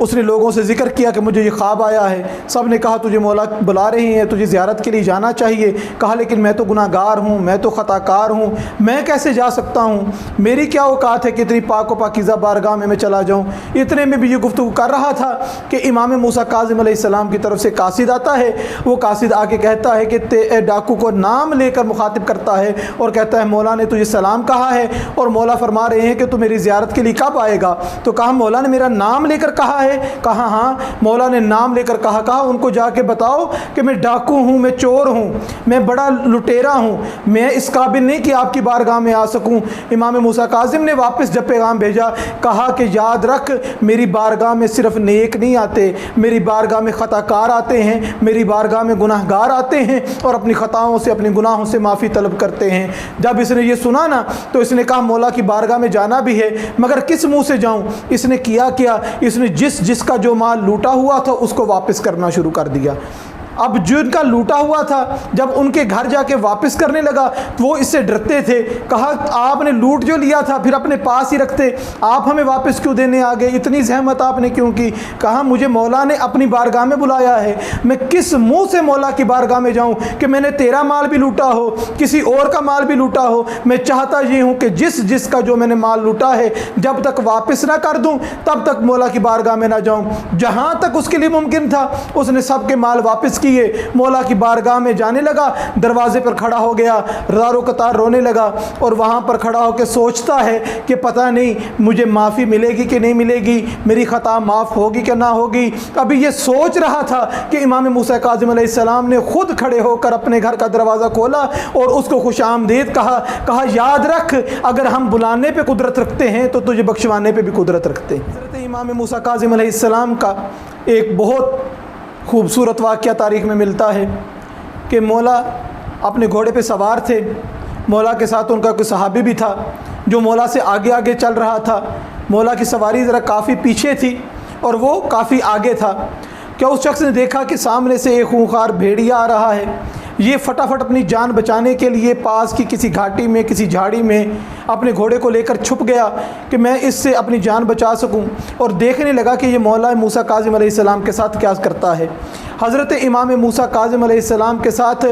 اس نے لوگوں سے ذکر کیا کہ مجھے یہ خواب آیا ہے. سب نے کہا تجھے مولا بلا رہے ہیں, تجھے زیارت کے لیے جانا چاہیے. کہا لیکن میں تو گناہ گار ہوں, میں تو خطا کار ہوں, میں کیسے جا سکتا ہوں, میری کیا اوقات ہے کہ اتنی پاک و پاکیزہ بارگاہ میں چلا جاؤں. اتنے میں بھی یہ گفتگو کر رہا تھا کہ امام موسیٰ کاظم علیہ السلام کی طرف سے قاصد آتا ہے. وہ قاصد آ کے کہتا ہے کہ ڈاکو کو نام لے کر مخاطب کرتا ہے اور کہتا ہے مولا نے تجھے سلام کہا ہے اور مولا فرما رہے ہیں کہ تو میری زیارت کے لیے کب آئے گا. تو کہا مولا نے میرا نام لے کر کہا ہے. کہا ہاں مولا نے نام لے کر کہا. کہا ان کو جا کے بتاؤ کہ میں ڈاکو ہوں, میں چور ہوں, میں بڑا لٹیرا ہوں, میں اس قابل نہیں کہ آپ کی بارگاہ میں آ سکوں. امام موسیٰ کاظم نے واپس جب پیغام بھیجا کہا کہ یاد رکھ میری بارگاہ میں صرف نیک نہیں آتے, میری بارگاہ میں خطا کار آتے ہیں, میری بارگاہ میں گناہ گار آتے ہیں اور اپنی خطاؤں سے اپنے گناہوں سے معافی طلب کرتے ہیں. جب اس نے یہ سنا نا تو اس نے کہا مولا کی بارگاہ میں جانا بھی ہے مگر کس منہ سے جاؤں. اس نے کیا اس نے جس کا جو مال لوٹا ہوا تھا اس کو واپس کرنا شروع کر دیا. اب جن کا لوٹا ہوا تھا جب ان کے گھر جا کے واپس کرنے لگا تو وہ اس سے ڈرتے تھے. کہا آپ نے لوٹ جو لیا تھا پھر اپنے پاس ہی رکھتے, آپ ہمیں واپس کیوں دینے آ گئے, اتنی زحمت آپ نے کیوں کی. کہا مجھے مولا نے اپنی بارگاہ میں بلایا ہے, میں کس منہ سے مولا کی بارگاہ میں جاؤں کہ میں نے تیرا مال بھی لوٹا ہو, کسی اور کا مال بھی لوٹا ہو. میں چاہتا یہ ہوں کہ جس کا جو میں نے مال لوٹا ہے جب تک واپس نہ کر دوں تب تک مولا کی بارگاہ میں نہ جاؤں. جہاں تک اس کے لیے ممکن تھا اس نے سب کے مال واپس کیے. مولا کی بارگاہ میں جانے لگا, دروازے پر کھڑا ہو گیا, زارو قطار رونے لگا اور وہاں پر کھڑا ہو کے سوچتا ہے کہ پتہ نہیں مجھے معافی ملے گی کہ نہیں ملے گی, میری خطا معاف ہوگی کہ نہ ہوگی. ابھی یہ سوچ رہا تھا کہ امام موسیٰ کاظم علیہ السلام نے خود کھڑے ہو کر اپنے گھر کا دروازہ کھولا اور اس کو خوش آمدید کہا یاد رکھ اگر ہم بلانے پہ قدرت رکھتے ہیں تو تجھے بخشوانے پہ بھی قدرت رکھتے ہیں. حضرت امام موسیٰ کاظم علیہ السلام کا ایک بہت خوبصورت واقعہ تاریخ میں ملتا ہے کہ مولا اپنے گھوڑے پہ سوار تھے. مولا کے ساتھ ان کا کوئی صحابی بھی تھا جو مولا سے آگے آگے چل رہا تھا. مولا کی سواری ذرا کافی پیچھے تھی اور وہ کافی آگے تھا. کیا اس شخص نے دیکھا کہ سامنے سے ایک خونخوار بھیڑیا آ رہا ہے. یہ فٹافٹ اپنی جان بچانے کے لیے پاس کی کسی گھاٹی میں کسی جھاڑی میں اپنے گھوڑے کو لے کر چھپ گیا کہ میں اس سے اپنی جان بچا سکوں, اور دیکھنے لگا کہ یہ مولا موسیٰ کاظم علیہ السلام کے ساتھ کیا کرتا ہے. حضرت امام موسیٰ کاظم علیہ السلام کے ساتھ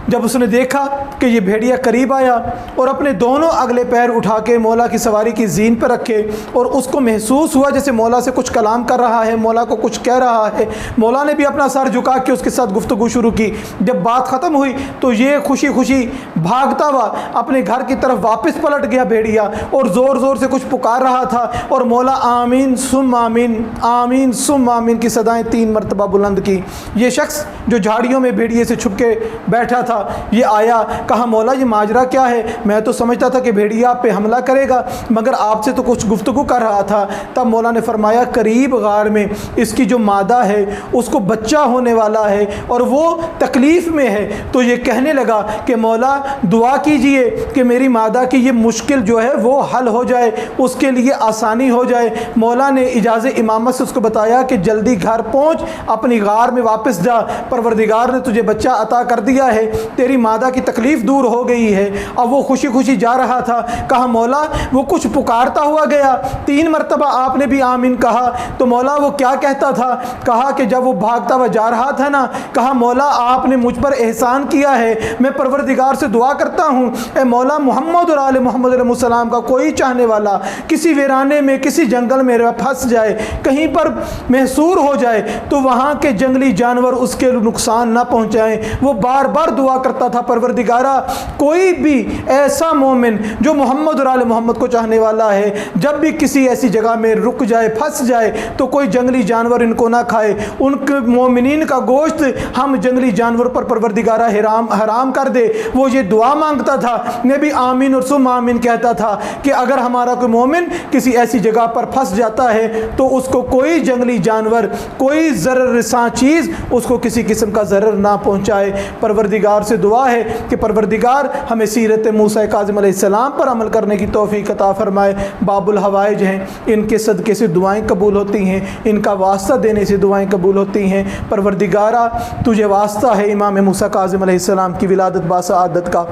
جب اس نے دیکھا کہ یہ بھیڑیا قریب آیا اور اپنے دونوں اگلے پیر اٹھا کے مولا کی سواری کی زین پر رکھے اور اس کو محسوس ہوا جیسے مولا سے کچھ کلام کر رہا ہے, مولا کو کچھ کہہ رہا ہے. مولا نے بھی اپنا سر جھکا کے اس کے ساتھ گفتگو شروع کی. جب بات ختم ہوئی تو یہ خوشی خوشی بھاگتا ہوا اپنے گھر کی طرف واپس پلٹ گیا بھیڑیا اور زور زور سے کچھ پکار رہا تھا اور مولا آمین سم آمین آمین سم آمین کی صدائیں 3 مرتبہ بلند کی. یہ شخص جو جھاڑیوں میں بھیڑیے سے چھپ کے بیٹھا تھا یہ آیا, کہا مولا یہ ماجرا کیا ہے, میں تو سمجھتا تھا کہ بھیڑیا آپ پہ حملہ کرے گا مگر آپ سے تو کچھ گفتگو کر رہا تھا. تب مولا نے فرمایا قریب غار میں اس کی جو مادہ ہے اس کو بچہ ہونے والا ہے اور وہ تکلیف میں ہے. تو یہ کہنے لگا کہ مولا دعا کیجئے کہ میری مادہ کی یہ مشکل جو ہے وہ حل ہو جائے, اس کے لیے آسانی ہو جائے. مولا نے اجازت امامت سے اس کو بتایا کہ جلدی گھر پہنچ, اپنی غار میں واپس جا, پروردگار نے تجھے بچہ عطا کر دیا ہے, تیری مادہ کی تکلیف دور ہو گئی ہے. اب وہ خوشی خوشی جا رہا تھا. کہا مولا وہ کچھ پکارتا ہوا گیا, 3 مرتبہ آپ نے بھی آمین کہا. تو مولا وہ کیا کہتا تھا. کہا کہ جب وہ بھاگتا ہوا جا رہا تھا نا, کہا مولا آپ نے مجھ پر احسان کیا ہے, میں پروردگار سے دعا کرتا ہوں اے مولا محمد اور آل محمد علیہ السلام کا کوئی چاہنے والا کسی ویرانے میں کسی جنگل میں پھنس جائے, کہیں پر محصور ہو جائے تو وہاں کے جنگلی جانور اس کے نقصان نہ پہنچائیں. وہ بار بار دعا کرتا تھا پروردگارا کوئی بھی ایسا مومن جو محمد اور آل محمد کو چاہنے والا ہے جب بھی کسی ایسی جگہ میں رک جائے پھنس جائے تو کوئی جنگلی جانور ان کو نہ کھائے. ان کے مومنین کا گوشت ہم جنگلی جانور پر پروردگارا حرام کر دے. وہ یہ دعا مانگتا تھا, میں بھی آمین اور سم آمین کہتا تھا کہ اگر ہمارا کوئی مومن کسی ایسی جگہ پر پھنس جاتا ہے تو اس کو کوئی جنگلی جانور کوئی ضرر رساں چیز اس کو کسی قسم کا ضرر نہ پہنچائے. پروردگار سے دعا ہے کہ پروردگار ہمیں سیرت موسیٰ کاظم علیہ السلام پر عمل کرنے کی توفیق عطا فرمائے. باب الحوائج ہیں, ان کے صدقے سے دعائیں قبول ہوتی ہیں, ان کا واسطہ دینے سے دعائیں قبول ہوتی ہیں. پروردگارا تجھے واسطہ ہے امام موسیٰ کاظم علیہ السلام کی ولادت باسعادت کا,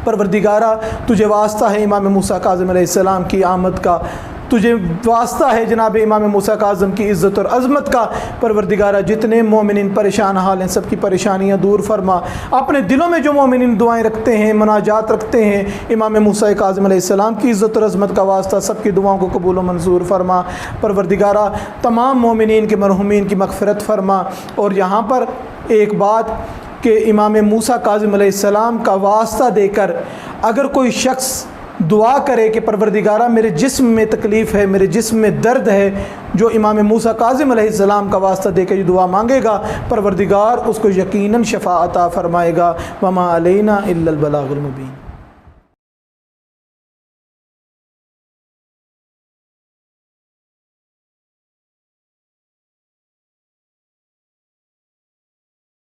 پروردگارا تجھے واسطہ ہے امام موسیٰ کاظم علیہ السلام کی آمد کا. تجھے واسطہ ہے جناب امام موسیٰ کاظم کی عزت اور عظمت کا، پروردگارہ جتنے مومنین پریشان حال ہیں سب کی پریشانیاں دور فرما، اپنے دلوں میں جو مومنین دعائیں رکھتے ہیں مناجات رکھتے ہیں امام موسیٰ کاظم علیہ السلام کی عزت اور عظمت کا واسطہ سب کی دعاؤں کو قبول و منظور فرما، پروردگارہ تمام مومنین کے مرحومین کی مغفرت فرما۔ اور یہاں پر ایک بات کہ امام موسیٰ کاظم علیہ السلام کا واسطہ دے کر اگر کوئی شخص دعا کرے کہ پروردگارہ میرے جسم میں تکلیف ہے، میرے جسم میں درد ہے، جو امام موسیٰ کاظم علیہ السلام کا واسطہ دے کے یہ دعا مانگے گا پروردگار اس کو یقیناً شفا عطا فرمائے گا۔ وما علینا الا البلاغ المبین۔